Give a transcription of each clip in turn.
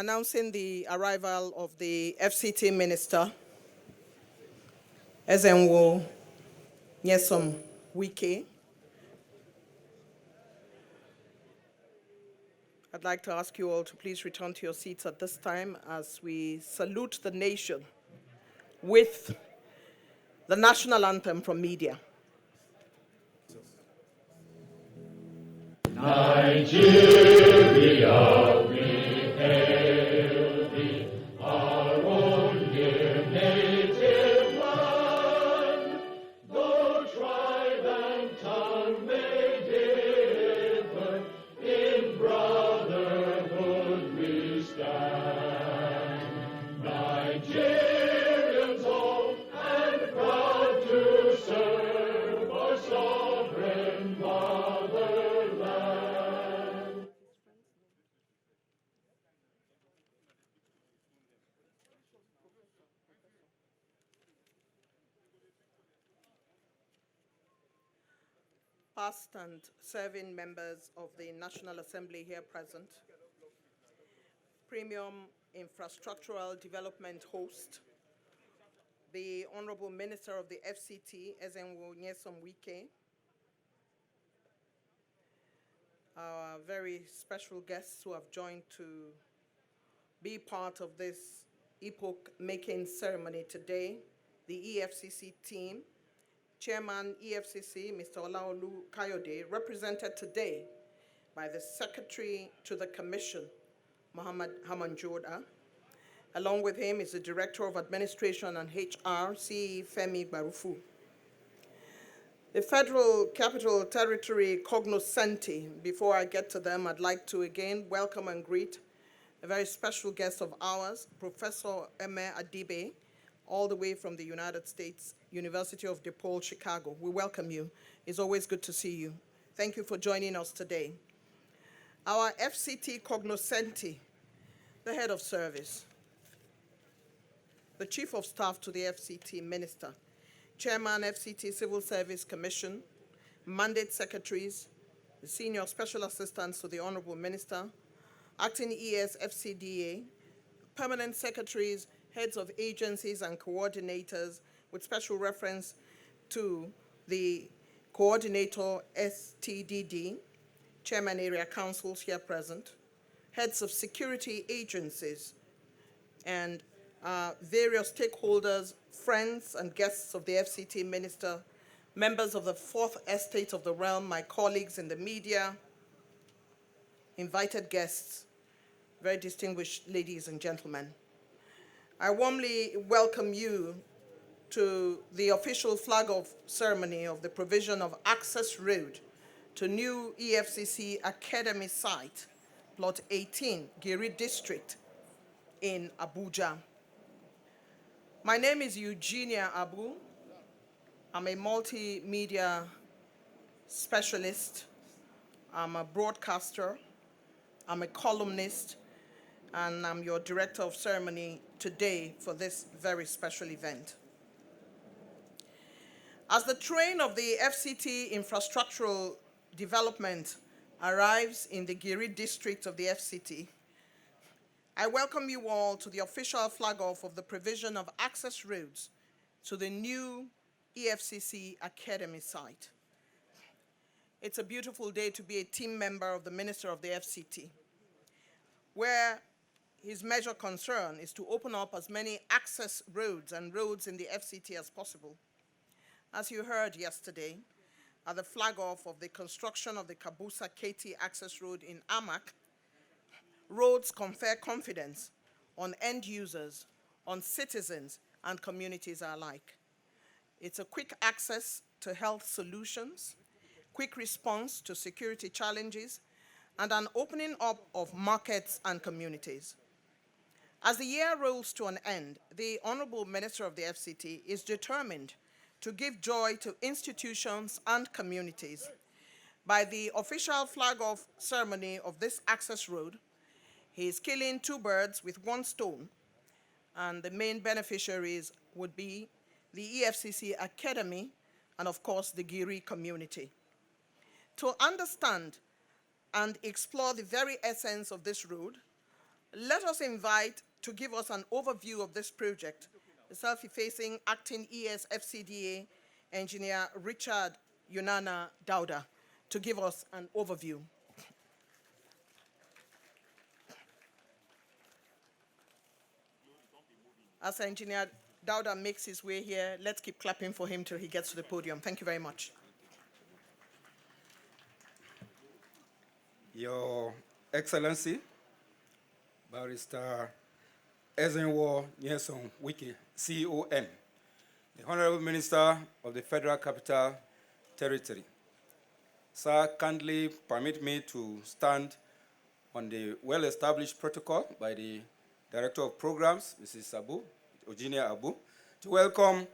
announcing the arrival of the FCT Minister, Ezenwo Nyesom Wike. I'd like to ask you all to please return to your seats at this time as we salute the nation with the national anthem from media. Nigeria, we hail thee, our own dear native land. Though tribe and tongue may differ, in brotherhood we stand. Nigerians all and proud to serve our sovereign motherland. Past and serving members of the National Assembly here present, Premium Infrastructural Development Host, the Honorable Minister of the FCT, Ezenwo Nyesom Wike, our very special guests who have joined to be part of this epoch-making ceremony today, the EFCC team, Chairman EFCC, Mr. Olaolu Kayode, represented today by the Secretary to the Commission, Mohammed Hamanjoda. Along with him is the Director of Administration and HR, CE Femi Barufu. The Federal Capital Territory cognoscenti. Before I get to them, I'd like to again welcome and greet a very special guest of ours, Professor Eme Adibe, all the way from the United States, University of DePaul, Chicago. We welcome you. It's always good to see you. Thank you for joining us today. Our FCT cognoscenti, the head of service, the Chief of Staff to the FCT Minister, Chairman FCT Civil Service Commission, Mandate Secretaries, the Senior Special Assistants to the Honorable Minister, Acting ES FCDA, Permanent Secretaries, Heads of Agencies and Coordinators, with special reference to the Coordinator STDD, Chairman Area Councils here present, Heads of Security Agencies, and various stakeholders, friends and guests of the FCT Minister, members of the Fourth Estate of the Realm, my colleagues in the media, invited guests, very distinguished ladies and gentlemen. I warmly welcome you to the official flag-off ceremony of the provision of access road to new EFCC Academy site, Plot 18, Giri District in Abuja. My name is Eugenia Abu. I'm a multimedia specialist. I'm a broadcaster. I'm a columnist, and I'm your director of ceremony today for this very special event. As the train of the FCT infrastructural development arrives in the Giri district of the FCT, I welcome you all to the official flag-off of the provision of access roads to the new EFCC Academy site. It's a beautiful day to be a team member of the Minister of the FCT, where his major concern is to open up as many access roads and roads in the FCT as possible. As you heard yesterday, at the flag-off of the construction of the Kabusa-Katy access road in Amak, roads confer confidence on end users, on citizens, and communities alike. It's a quick access to health solutions, quick response to security challenges, and an opening up of markets and communities. As the year rolls to an end, the Honorable Minister of the FCT is determined to give joy to institutions and communities. By the official flag-off ceremony of this access road, he is killing two birds with one stone, and the main beneficiaries would be the EFCC Academy and, of course, the Giri community. To understand and explore the very essence of this road, Let us invite to give us an overview of this project, the self-effacing acting ES FCDA engineer Richard Yunana Dauda, to give us an overview. As Engineer Dauda makes his way here, let's keep clapping for him till he gets to the podium. Thank you very much. Your Excellency, Barrister Ezenwo Nyesom Wiki, CON, the Honorable Minister of the Federal Capital Territory. Sir, kindly permit me to stand on the well-established protocol by the Director of Programs, Mrs. Eugenia Abu, to welcome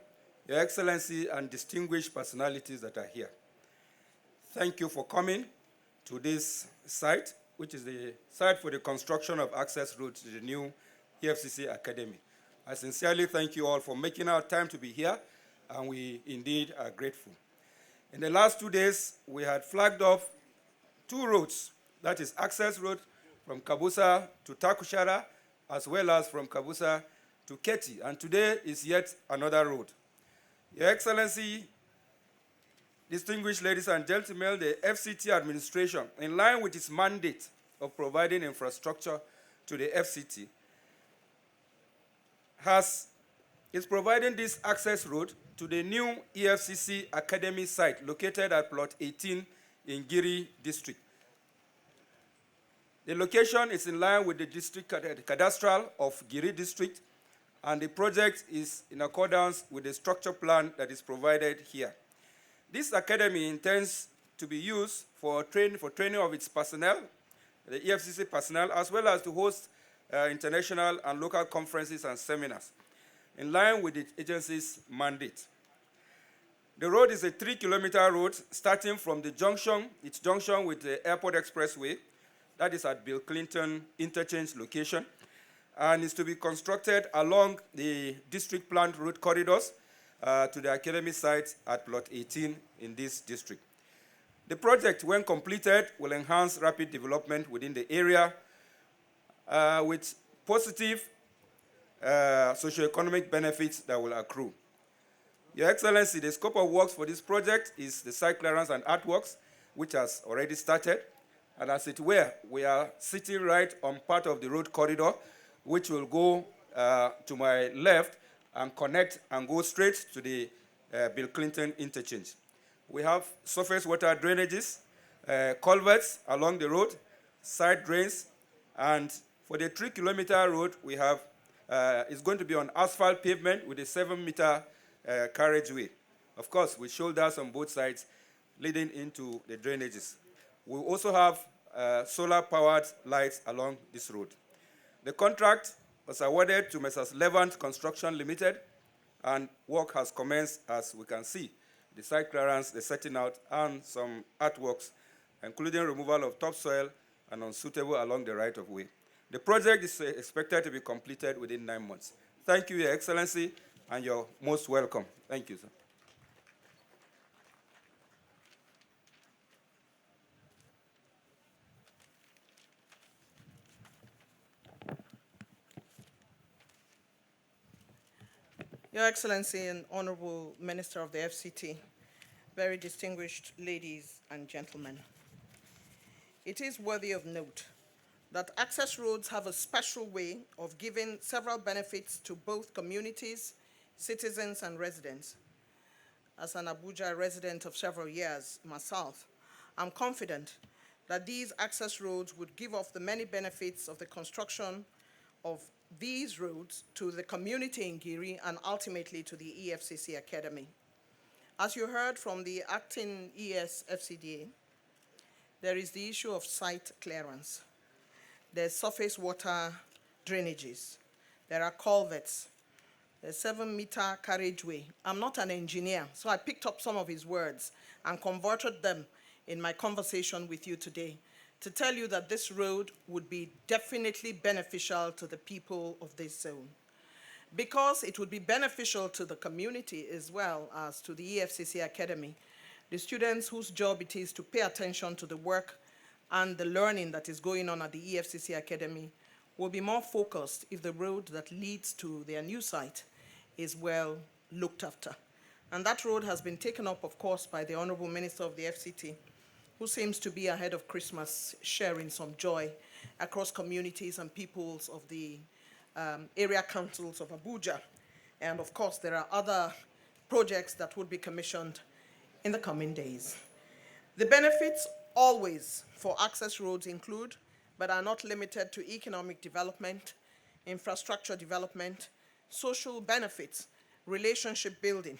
Your Excellency and distinguished personalities that are here. Thank you for coming to this site, which is the site for the construction of access roads to the new EFCC Academy. I sincerely thank you all for making our time to be here, and we indeed are grateful. In the last 2 days, we had flagged off 2 roads, that is access road from Kabusa to Takushara, as well as from Kabusa to Keti, and today is yet another road. Your Excellency, distinguished ladies and gentlemen, the FCT administration, in line with its mandate of providing infrastructure to the FCT, is providing this access road to the new EFCC Academy site located at Plot 18 in Giri district. The location is in line with the district cadastral of Giri district, and the project is in accordance with the structure plan that is provided here. This academy intends to be used for training of its personnel, the EFCC personnel, as well as to host international and local conferences and seminars, in line with the agency's mandate. The road is a 3-kilometer road starting from its junction with the Airport Expressway, that is at Bill Clinton interchange location, and is to be constructed along the district planned road corridors to the academy site at Plot 18 in this district. The project, when completed, will enhance rapid development within the area with positive socioeconomic benefits that will accrue. Your Excellency, the scope of works for this project is the site clearance and earthworks, which has already started. And as it were, we are sitting right on part of the road corridor, which will go to my left and connect and go straight to the Bill Clinton interchange. We have surface water drainages, culverts along the road, side drains, and for the 3-kilometer road, we have, it's going to be on asphalt pavement with a 7-meter carriageway. Of course, with shoulders on both sides leading into the drainages. We also have solar-powered lights along this road. The contract was awarded to Messrs. Levant Construction Limited, and work has commenced, as we can see. The site clearance, the setting out, and some earthworks, including removal of topsoil and unsuitable along the right-of-way. The project is expected to be completed within 9 months. Thank you, Your Excellency, and you're most welcome. Thank you, sir. Your Excellency and Honorable Minister of the FCT, very distinguished ladies and gentlemen, it is worthy of note that access roads have a special way of giving several benefits to both communities, citizens, and residents. As an Abuja resident of several years myself, I'm confident that these access roads would give off the many benefits of the construction of these roads to the community in Giri and ultimately to the EFCC Academy. As you heard from the acting ES FCDA, there is the issue of site clearance. There's surface water drainages. There are culverts. There's 7-meter carriageway. I'm not an engineer, so I picked up some of his words and converted them in my conversation with you today to tell you that this road would be definitely beneficial to the people of this zone. Because it would be beneficial to the community as well as to the EFCC Academy, the students whose job it is to pay attention to the work and the learning that is going on at the EFCC Academy will be more focused if the road that leads to their new site is well looked after. And that road has been taken up, of course, by the Honorable Minister of the FCT, who seems to be ahead of Christmas, sharing some joy across communities and peoples of the area councils of Abuja. And of course, there are other projects that would be commissioned in the coming days. The benefits always for access roads include, but are not limited to, economic development, infrastructure development, social benefits, relationship building,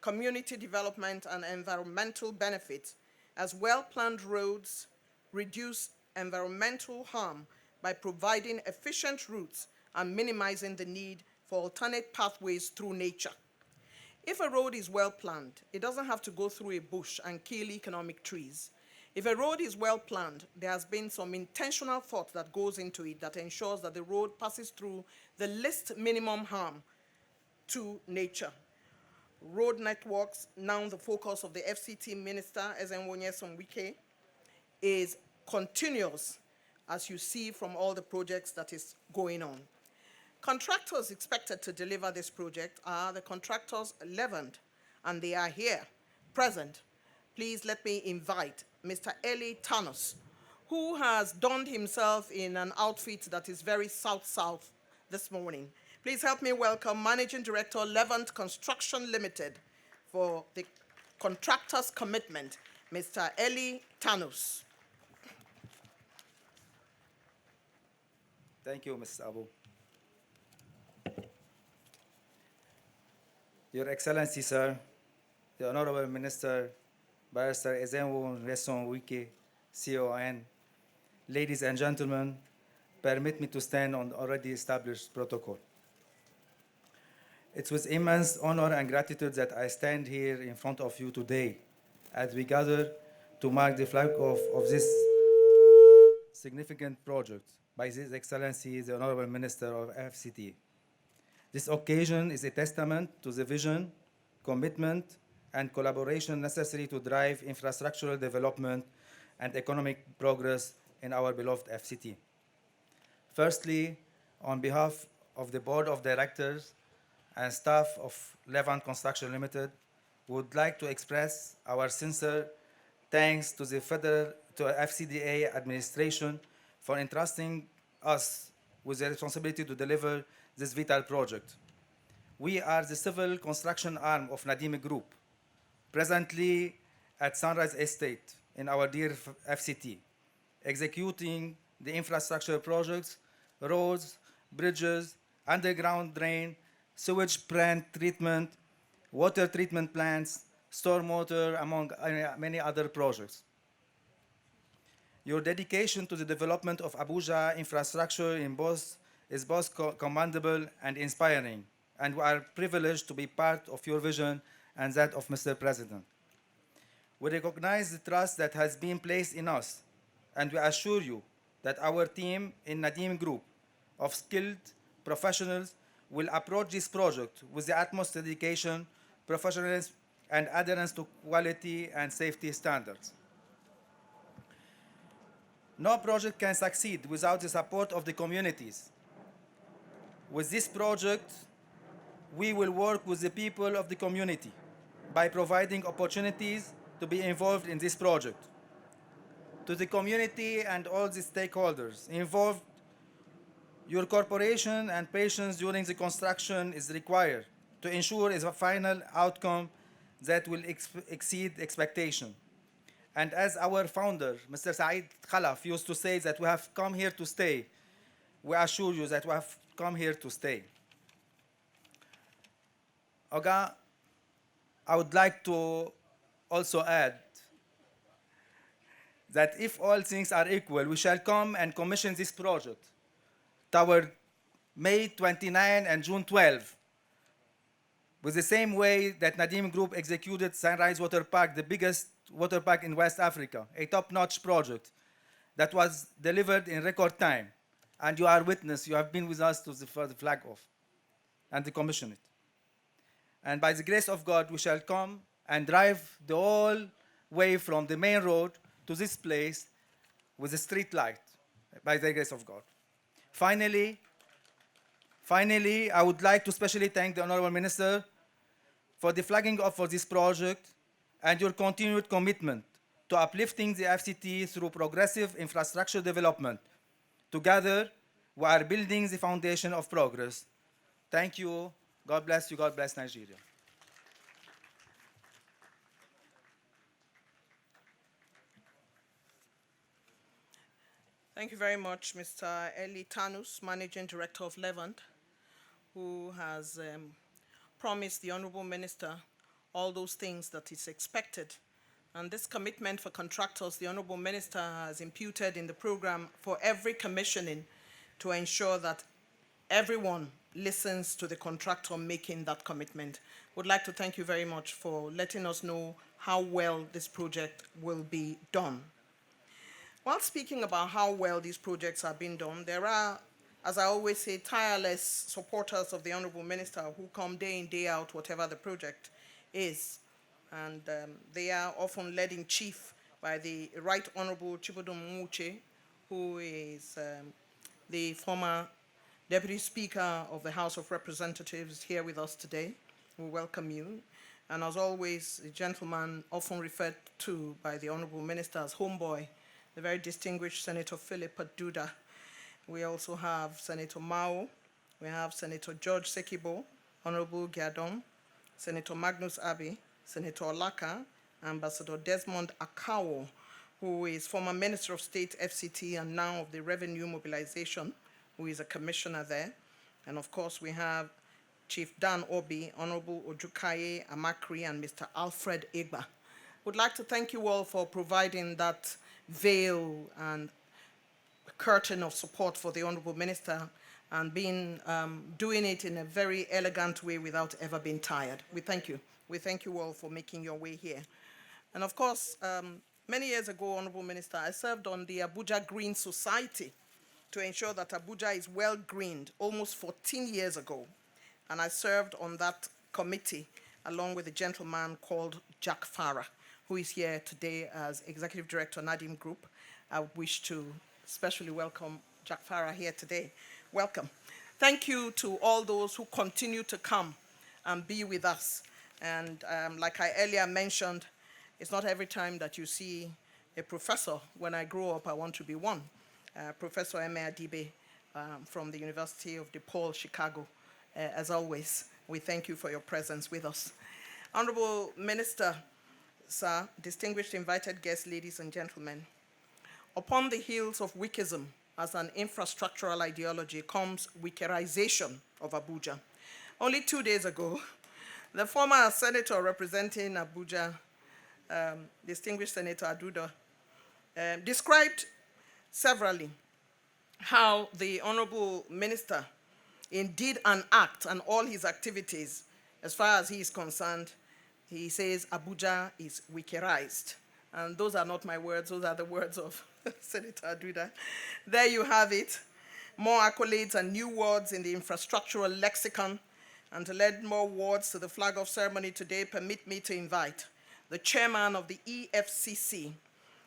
community development, and environmental benefits, as well-planned roads reduce environmental harm by providing efficient routes and minimizing the need for alternate pathways through nature. If a road is well-planned, it doesn't have to go through a bush and kill economic trees. If a road is well-planned, there has been some intentional thought that goes into it that ensures that the road passes through the least minimum harm to nature. Road networks, now the focus of the FCT Minister, Ezenwonye Sonwike, is continuous, as you see from all the projects that is going on. Contractors expected to deliver this project are the contractors 11th, and they are here, present. Please let me invite Mr. Eli Tanos, who has donned himself in an outfit that is very south-south this morning. Please help me welcome Managing Director, Levant Construction Limited, for the contractor's commitment, Mr. Eli Tanos. Thank you, Ms. Abu. Your Excellency, sir, the Honorable Minister, Barrister Ezenwonye Wike, CON, ladies and gentlemen, permit me to stand on the already established protocol. It's with immense honor and gratitude that I stand here in front of you today as we gather to mark the flag off of this significant project by His Excellency, the Honorable Minister of FCT. This occasion is a testament to the vision, commitment, and collaboration necessary to drive infrastructural development and economic progress in our beloved FCT. Firstly, on behalf of the Board of Directors and staff of Levant Construction Limited, we would like to express our sincere thanks to the FCDA administration for entrusting us with the responsibility to deliver this vital project. We are the civil construction arm of Nadim Group, presently at Sunrise Estate in our dear FCT, executing the infrastructure projects, roads, bridges, underground drain, sewage plant treatment, water treatment plants, stormwater, among many other projects. Your dedication to the development of Abuja infrastructure is both commendable and inspiring, and we are privileged to be part of your vision and that of Mr. President. We recognize the trust that has been placed in us, and we assure you that our team in Nadim Group of skilled professionals will approach this project with the utmost dedication, professionalism, and adherence to quality and safety standards. No project can succeed without the support of the communities. With this project, we will work with the people of the community by providing opportunities to be involved in this project. To the community and all the stakeholders involved, your cooperation and patience during the construction is required to ensure a final outcome that will exceed expectation. And as our founder, Mr. Saeed Khalaf, used to say that we have come here to stay, we assure you that we have come here to stay. Oga, I would like to also add that if all things are equal, we shall come and commission this project toward May 29 and June 12, with the same way that Nadim Group executed Sunrise Water Park, the biggest water park in West Africa, a top-notch project that was delivered in record time. And you are witness, you have been with us for the flag off and to commission it. And by the grace of God, we shall come and drive the whole way from the main road to this place with a street light, by the grace of God. Finally, I would like to specially thank the Honorable Minister for the flagging off for this project and your continued commitment to uplifting the FCT through progressive infrastructure development. Together, we are building the foundation of progress. Thank you. God bless you. God bless Nigeria. Thank you very much, Mr. Eli Tanus, Managing Director of Levant, who has promised the Honorable Minister all those things that is expected. And this commitment for contractors, the Honorable Minister has imputed in the program for every commissioning to ensure that everyone listens to the contractor making that commitment. Would like to thank you very much for letting us know how well this project will be done. While speaking about how well these projects are being done, there are, as I always say, tireless supporters of the Honorable Minister who come day in, day out, whatever the project is. And they are often led in chief by the Right Honorable Chibodum Muche, who is the former Deputy Speaker of the House of Representatives here with us today. We welcome you. And as always, a gentleman often referred to by the Honorable Minister as homeboy, the very distinguished Senator Philip Aduda. We also have Senator Mao, we have Senator George Sekibo, Honorable Giadom, Senator Magnus Abbey, Senator Olaka, Ambassador Desmond Akawo, who is former Minister of State, FCT, and now of the Revenue Mobilization, who is a commissioner there. And of course, we have Chief Dan Obi, Honorable Ojukaye Amakri, and Mr. Alfred Egba. Would like to thank you all for providing that veil and curtain of support for the Honorable Minister and doing it in a very elegant way without ever being tired. We thank you. We thank you all for making your way here. And of course, many years ago, Honorable Minister, I served on the Abuja Green Society to ensure that Abuja is well greened almost 14 years ago. And I served on that committee along with a gentleman called Jack Farah, who is here today as Executive Director, Nadim Group. I wish to especially welcome Jack Farah here today. Welcome. Thank you to all those who continue to come and be with us. And like I earlier mentioned, it's not every time that you see a professor. When I grow up, I want to be one. Professor Eme Adibe from the University of DePaul, Chicago. As always, we thank you for your presence with us. Honorable Minister, sir, distinguished invited guests, ladies and gentlemen, upon the heels of Wikism as an infrastructural ideology comes Wikerization of Abuja. Only 2 days ago, the former senator representing Abuja, distinguished Senator Aduda, described severally how the Honorable Minister indeed an act and all his activities, as far as he is concerned, he says Abuja is Wikerized. And those are not my words, those are the words of Senator Aduda. There you have it. More accolades and new words in the infrastructural lexicon. And to lend more words to the flag-off ceremony today, permit me to invite the chairman of the EFCC,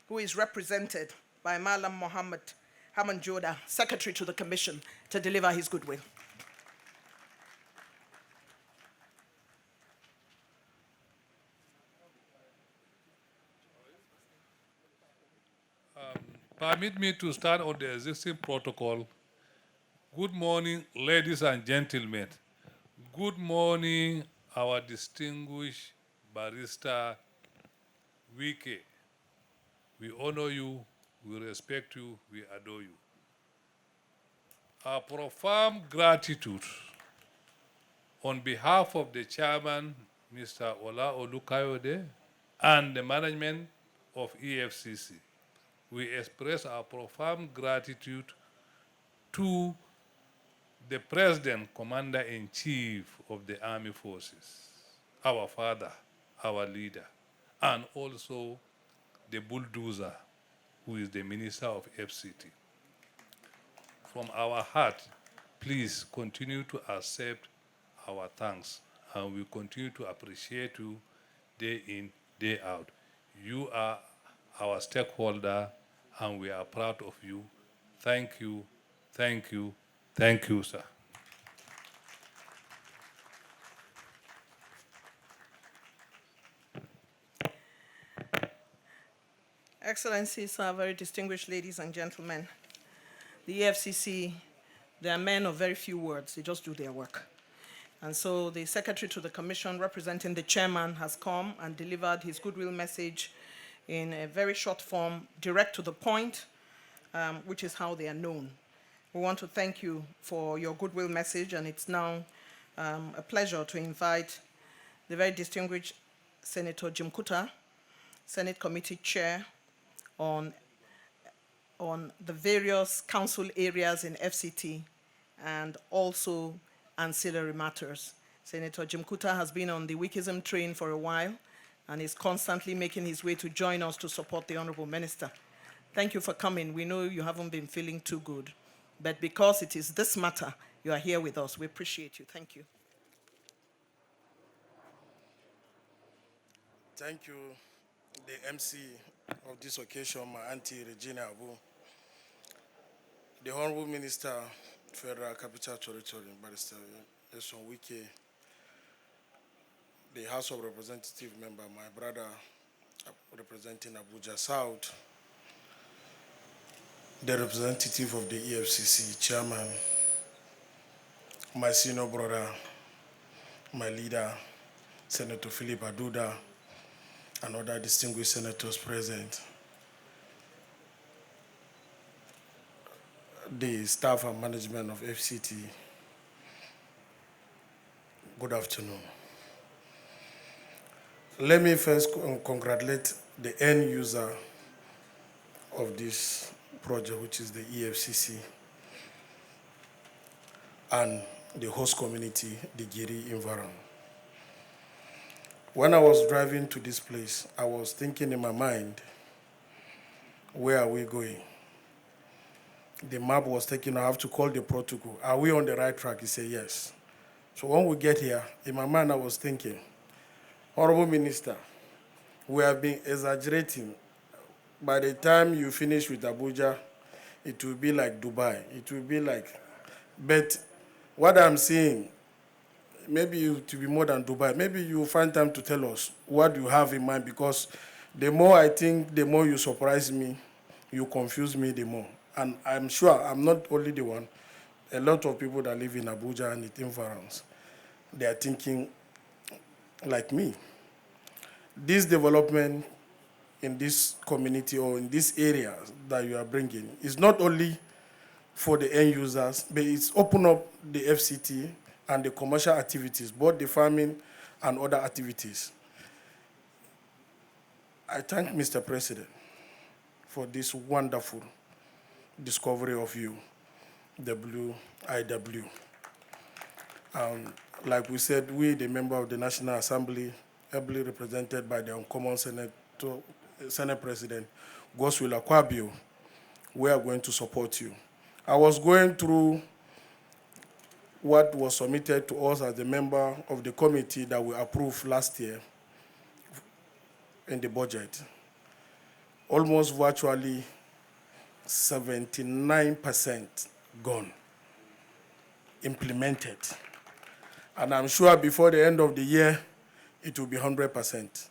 who is represented by Malam Mohammed Hamanjoda, Secretary to the Commission, to deliver his goodwill. Permit me to start on the existing protocol. Good morning, ladies and gentlemen. Good morning, our distinguished barrister, Wike. We honor you, we respect you, we adore you. Our profound gratitude on behalf of the chairman, Mr. Ola Olukayode, and the management of EFCC. We express our profound gratitude to the President, Commander-in-Chief of the Army Forces, our father, our leader, and also the bulldozer, who is the Minister of FCT. From our heart, please continue to accept our thanks, and we continue to appreciate you day in, day out. You are our stakeholder, and we are proud of you. Thank you. Thank you. Thank you, sir. Excellencies, very distinguished ladies and gentlemen, the EFCC, they are men of very few words. They just do their work. And so the Secretary to the Commission, representing the Chairman, has come and delivered his goodwill message in a very short form, direct to the point, which is how they are known. We want to thank you for your goodwill message, and it's now a pleasure to invite the very distinguished Senator Jim Kuta, Senate Committee Chair on the various council areas in FCT and also ancillary matters. Senator Jim Kuta has been on the Wikism train for a while and is constantly making his way to join us to support the Honorable Minister. Thank you for coming. We know you haven't been feeling too good, but because it is this matter, you are here with us. We appreciate you. Thank you. Thank you, the MC of this occasion, my Auntie Regina Abu, the Honorable Minister, Federal Capital Territory, Barrister Eson Wike, the House of Representative member, my brother representing Abuja South, the representative of the EFCC chairman, my senior brother, my leader, Senator Philip Aduda, and other distinguished senators present, the staff and management of FCT, good afternoon. Let me first congratulate the end user of this project, which is the EFCC, and the host community, the Giri environment. When I was driving to this place, I was thinking in my mind, where are we going? The map was taken, I have to call the protocol. Are we on the right track? He said, yes. So when we get here, in my mind I was thinking, Honorable Minister, we have been exaggerating. By the time you finish with Abuja, it will be like Dubai. It will be like, but what I'm seeing, maybe it will be more than Dubai. Maybe you will find time to tell us what you have in mind, because the more I think, the more you surprise me, you confuse me the more. And I'm sure I'm not only the one. A lot of people that live in Abuja and its environs, they are thinking like me. This development in this community or in this area that you are bringing is not only for the end users, but it's open up the FCT and the commercial activities, both the farming and other activities. I thank Mr. President for this wonderful discovery of you, WIW. Like we said, we, the member of the National Assembly, ably represented by the Uncommon Senate President, Goswil Akwabio, we are going to support you. I was going through what was submitted to us as a member of the committee that we approved last year in the budget. Almost virtually 79% gone, implemented. And I'm sure before the end of the year, it will be 100%.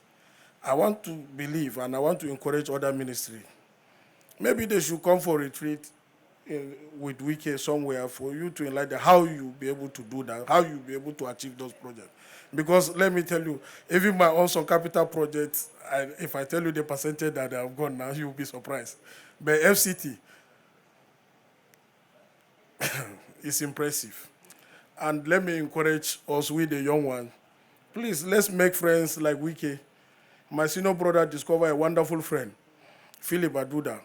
I want to believe and I want to encourage other ministries. Maybe they should come for retreat with Wike somewhere for you to enlighten how you'll be able to do that, how you'll be able to achieve those projects. Because let me tell you, even my own some capital projects, if I tell you the percentage that they have gone now, you'll be surprised. But FCT is impressive. And let me encourage us, we the young ones, please, let's make friends like Wike. My senior brother discovered a wonderful friend, Philip Aduda.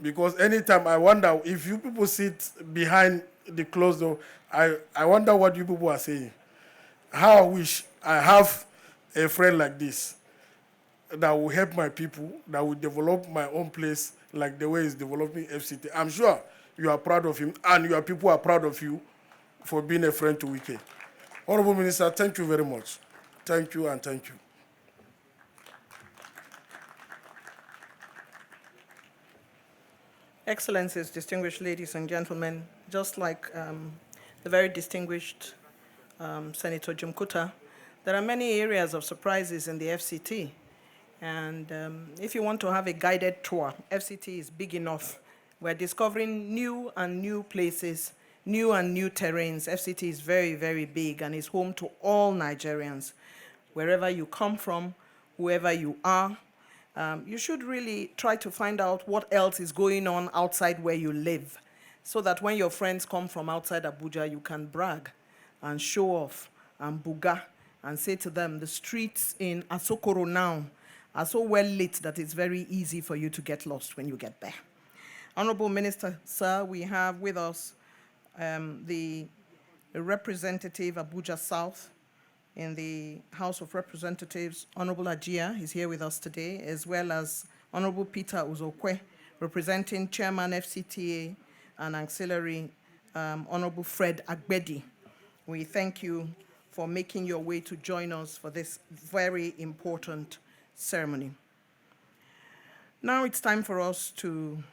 Because anytime I wonder if you people sit behind the closed door, I wonder what you people are saying. How I wish I have a friend like this that will help my people, that will develop my own place like the way he's developing FCT. I'm sure you are proud of him and your people are proud of you for being a friend to Wike. Honorable Minister, thank you very much. Thank you and thank you. Excellencies, distinguished ladies and gentlemen, just like the very distinguished Senator Jumkuta, there are many areas of surprises in the FCT. And if you want to have a guided tour, FCT is big enough. We're discovering new and new places, new and new terrains. FCT is very, very big and is home to all Nigerians. Wherever you come from, whoever you are, you should really try to find out what else is going on outside where you live, so that when your friends come from outside Abuja, you can brag and show off and buga and say to them, the streets in Asokoro now are so well lit that it's very easy for you to get lost when you get there. Honorable Minister, sir, we have with us the representative Abuja South in the House of Representatives, Honorable Ajia, is here with us today, as well as Honorable Peter Uzokwe, representing Chairman FCTA and Auxiliary, Honorable Fred Agbedi. We thank you for making your way to join us for this very important ceremony. Now it's time for us to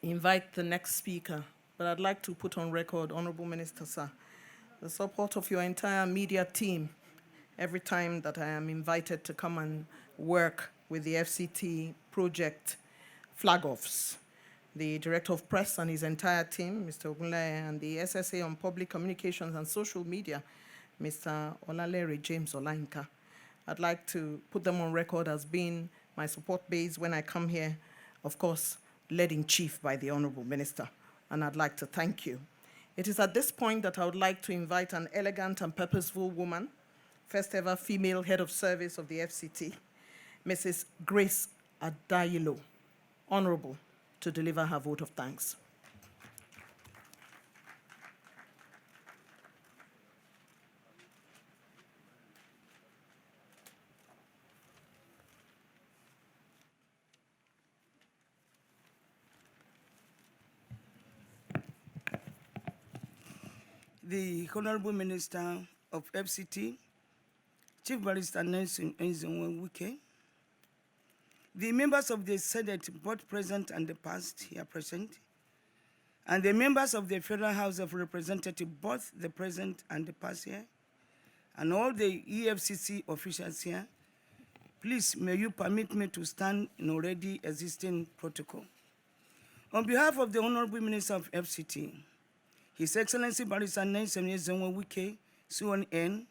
invite the next speaker, but I'd like to put on record, Honorable Minister, sir, the support of your entire media team every time that I am invited to come and work with the FCT project flag-offs. The Director of Press and his entire team, Mr. Ogunlaye, and the SSA on Public Communications and Social Media, Mr. Olalere James Olainka. I'd like to put them on record as being my support base when I come here, of course, led in chief by the Honorable Minister, and I'd like to thank you. It is at this point that I would like to invite an elegant and purposeful woman, first ever female head of service of the FCT, Mrs. Grace Adayilo, Honorable, to deliver her vote of thanks. The Honorable Minister of FCT, Chief Barrister Nelson Wike, the members of the Senate, both present and the past here present, and the members of the Federal House of Representatives, both the present and the past here, and all the EFCC officials here, please may you permit me to stand in already existing protocol. On behalf of the Honorable Minister of FCT, His Excellency Barrister Nelson Wike, CON,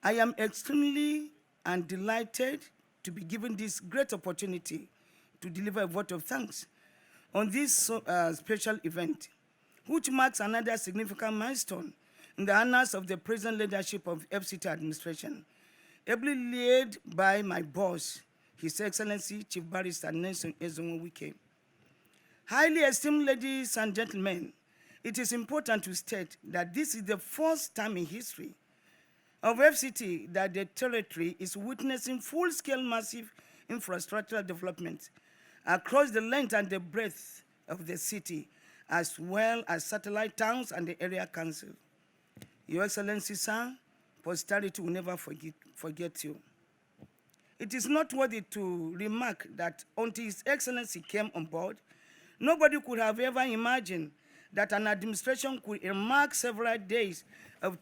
I am extremely and delighted to be given this great opportunity to deliver a vote of thanks on this special event, which marks another significant milestone in the annals of the present leadership of FCT administration, ably led by my boss, His Excellency Chief Barrister Nelson Wike. Highly esteemed ladies and gentlemen, it is important to state that this is the first time in history of FCT that the territory is witnessing full-scale massive infrastructural development across the length and the breadth of the city, as well as satellite towns and the area council. Your Excellency, sir, posterity will never forget you. It is noteworthy to remark that until His Excellency came on board, nobody could have ever imagined that an administration could earmark several days of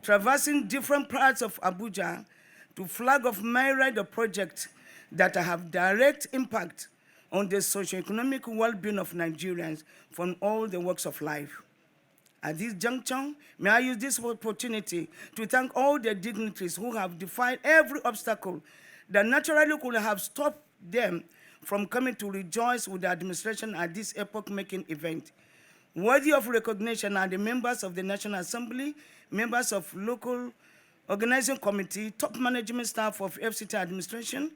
traversing different parts of Abuja to flag off myriad of projects that have direct impact on the socio-economic well-being of Nigerians from all the walks of life. At this juncture, may I use this opportunity to thank all the dignitaries who have defied every obstacle that naturally could have stopped them from coming to rejoice with the administration at this epoch-making event. Worthy of recognition are the members of the National Assembly, members of local organizing committee, top management staff of FCT administration,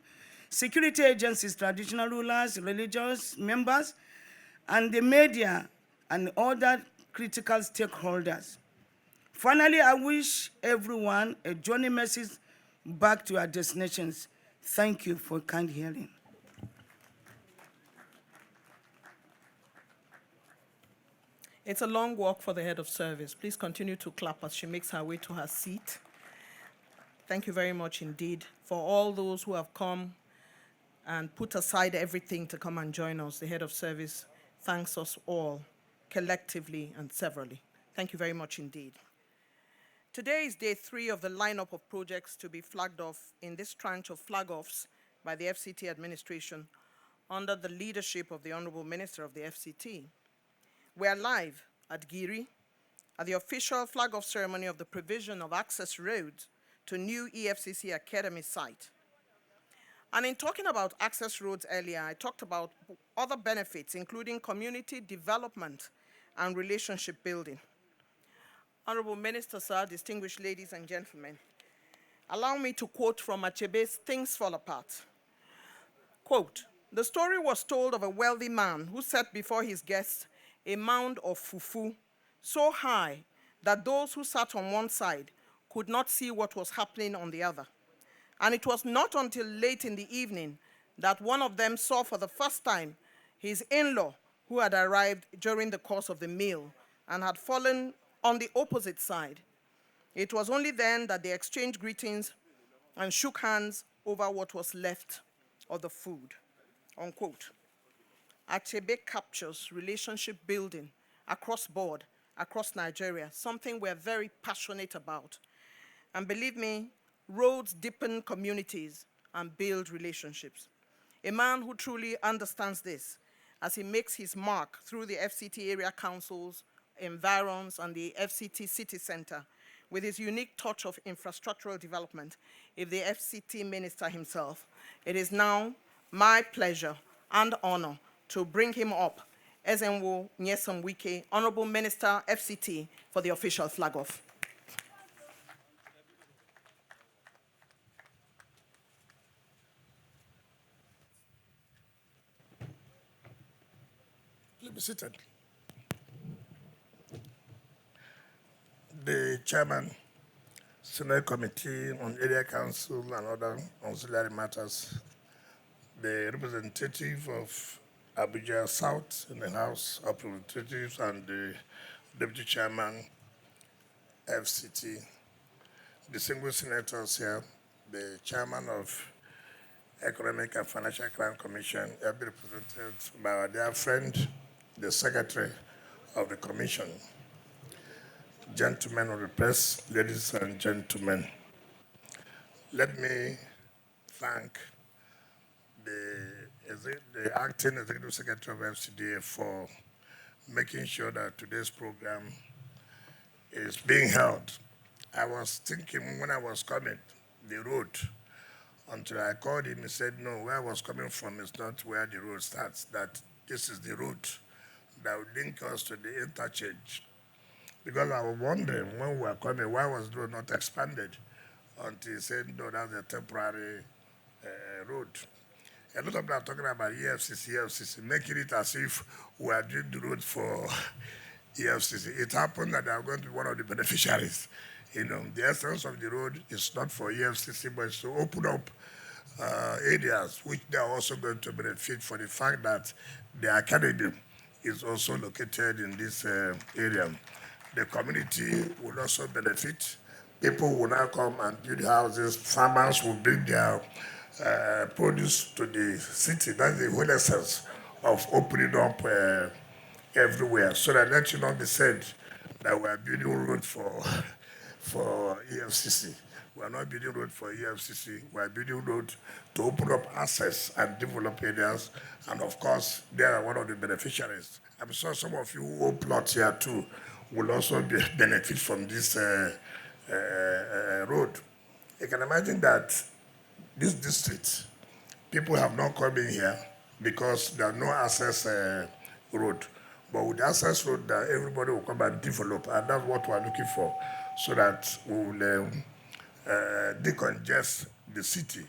security agencies, traditional rulers, religious members, and the media and other critical stakeholders. Finally, I wish everyone a journey message back to our destinations. Thank you for kind hearing. It's a long walk for the head of service. Please continue to clap as she makes her way to her seat. Thank you very much indeed for all those who have come and put aside everything to come and join us. The head of service thanks us all collectively and severally. Thank you very much indeed. Today is day 3 of the lineup of projects to be flagged off in this tranche of flag-offs by the FCT administration under the leadership of the Honorable Minister of the FCT. We are live at Giri at the official flag-off ceremony of the provision of access roads to new EFCC Academy site. And in talking about access roads earlier, I talked about other benefits, including community development and relationship building. Honorable Minister, sir, distinguished ladies and gentlemen, allow me to quote from Achebe's Things Fall Apart. Quote, "The story was told of a wealthy man who set before his guests a mound of fufu so high that those who sat on one side could not see what was happening on the other. And it was not until late in the evening that one of them saw for the first time his in-law who had arrived during the course of the meal and had fallen on the opposite side. It was only then that they exchanged greetings and shook hands over what was left of the food." Unquote. Achebe captures relationship building across board, across Nigeria, something we're very passionate about. And believe me, roads deepen communities and build relationships. A man who truly understands this as he makes his mark through the FCT area councils, environs, and the FCT city center with his unique touch of infrastructural development, is the FCT minister himself. It is now my pleasure and honor to bring him up, Ezenwo Nyesom Wike, Honorable Minister, FCT, for the official flag-off. Please be seated. The chairman, Senate Committee on Area Council and other auxiliary matters, the representative of Abuja South in the House of Representatives, and the deputy chairman, FCT, distinguished senators here, the chairman of Economic and Financial Crime Commission, represented by our dear friend, the secretary of the commission, gentlemen of the press, ladies and gentlemen. Let me thank the acting executive secretary of FCDA for making sure that today's program is being held. I was thinking when I was coming, the road, until I called him, he said, no, where I was coming from is not where the road starts, that this is the route that will link us to the interchange. Because I was wondering when we were coming, why was the road not expanded? Until he said, no, that's a temporary road. A lot of people are talking about EFCC, making it as if we are doing the road for EFCC. It happened that they are going to be one of the beneficiaries. You know, the essence of the road is not for EFCC, but it's to open up areas which they are also going to benefit for the fact that the academy is also located in this area. The community will also benefit. People will now come and build houses. Farmers will bring their produce to the city. That's the whole essence of opening up everywhere. So that let you not be said that we are building road for EFCC. We are not building road for EFCC. We are building road to open up access and develop areas. And of course, they are one of the beneficiaries. I'm sure some of you who own plots here too will also benefit from this road. You can imagine that this district, people have not come in here because there are no access road. But with the access road, that everybody will come and develop, and that's what we're looking for, so that we will decongest the city.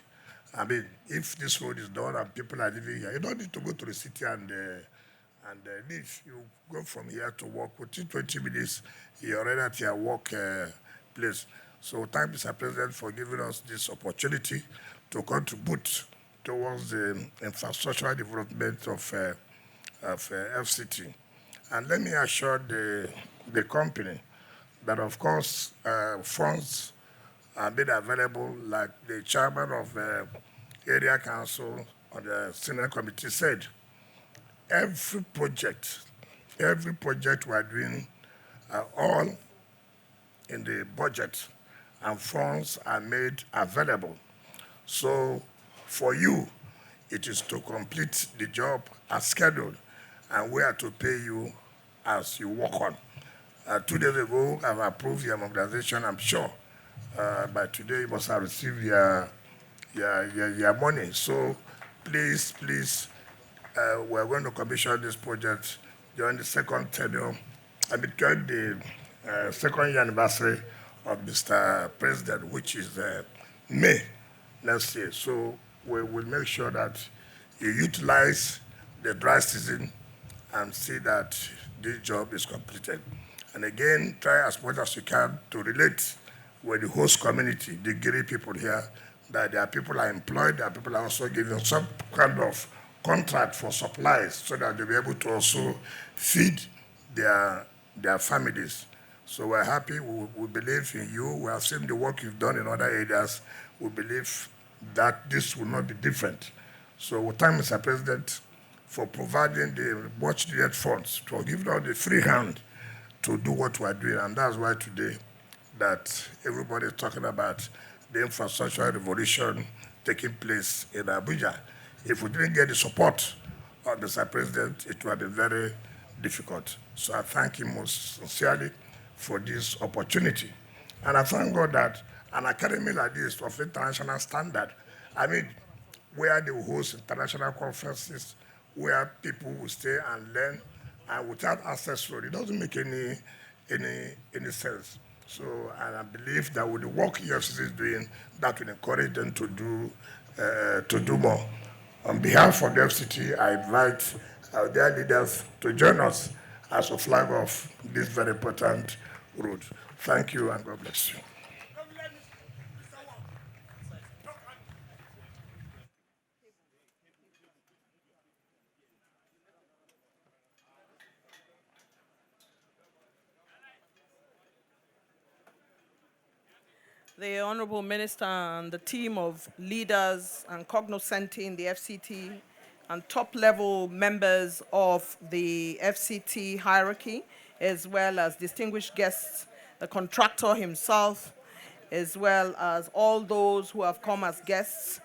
I mean, if this road is done and people are living here, you don't need to go to the city and leave. You go from here to work. Within 20 minutes, you're already at your work place. So thank Mr. President for giving us this opportunity to contribute towards the infrastructural development of FCT. And let me assure the company that, of course, funds are made available, like the chairman of area council, on the Senate committee said, every project we are doing are all in the budget and funds are made available. So for you, it is to complete the job as scheduled, and we are to pay you as you work on. 2 days ago, I've approved your mobilization. I'm sure by today you must have received your money. So please, we're going to commission this project during the second tenure, during the second year anniversary of Mr. President, which is May next year. So we will make sure that you utilize the dry season and see that this job is completed. And again, try as much as you can to relate with the host community, the Giri people here, that their people are employed, their people are also given some kind of contract for supplies so that they'll be able to also feed their families. So we're happy, we believe in you, we have seen the work you've done in other areas, we believe that this will not be different. So we thank Mr. President for providing the much needed funds, to give out the free hand to do what we're doing, and that's why today that everybody is talking about the infrastructure revolution taking place in Abuja. If we didn't get the support of Mr. President, it would have been very difficult. So I thank him most sincerely for this opportunity. And I thank God that an academy like this of international standard, where they will host international conferences, where people will stay and learn, and without access to it, it doesn't make any sense. So, and I believe that with the work EFCC is doing, that will encourage them to do more. On behalf of the FCT, I invite their leaders to join us as a flag of this very important road. Thank you, and God bless you. The Honorable Minister and the team of leaders and cognoscenti in the FCT and top-level members of the FCT hierarchy, as well as distinguished guests, the contractor himself, as well as all those who have come as guests,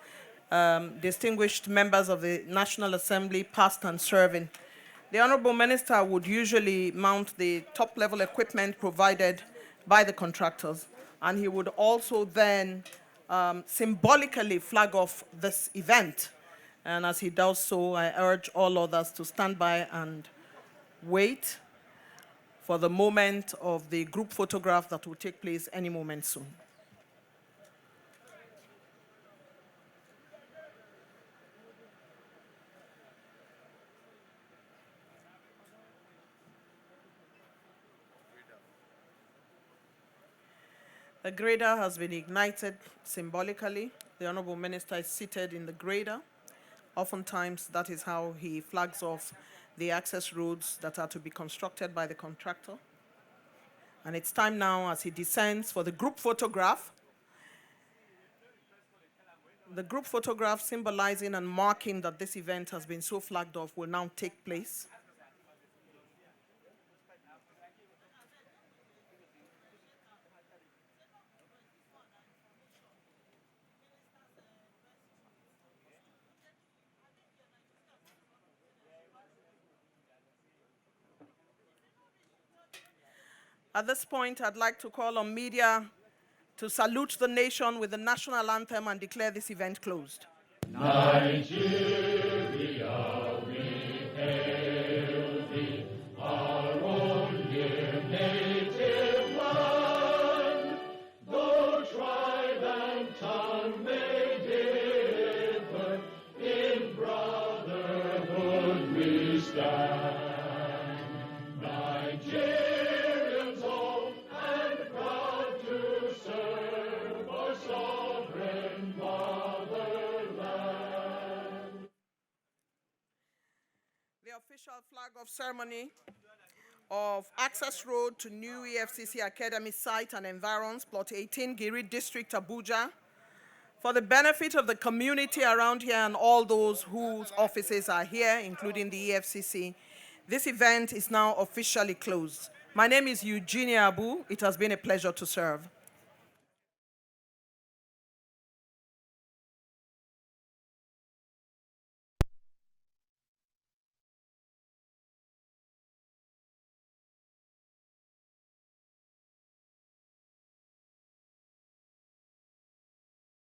distinguished members of the National Assembly, past and serving. The Honorable Minister would usually mount the top-level equipment provided by the contractors, and he would also then symbolically flag off this event. And as he does so, I urge all others to stand by and wait for the moment of the group photograph that will take place any moment soon. The grader has been ignited symbolically. The Honorable Minister is seated in the grader. Oftentimes, that is how he flags off the access roads that are to be constructed by the contractor. And it's time now, as he descends, for the group photograph. The group photograph symbolizing and marking that this event has been so flagged off will now take place. At this point, I'd like to call on media to salute the nation with the national anthem and declare this event closed. Nigeria, we hail thee, our own dear native land. Though tribe and tongue may differ, in brotherhood we stand. Nigerians old and proud to serve our sovereign fatherland. The official flag-off ceremony of Access Road to new EFCC Academy site and environs, Plot 18, Giri District, Abuja, For the benefit of the community around here and all those whose offices are here, including the EFCC, this event is now officially closed. My name is Eugenia Abu. It has been a pleasure to serve.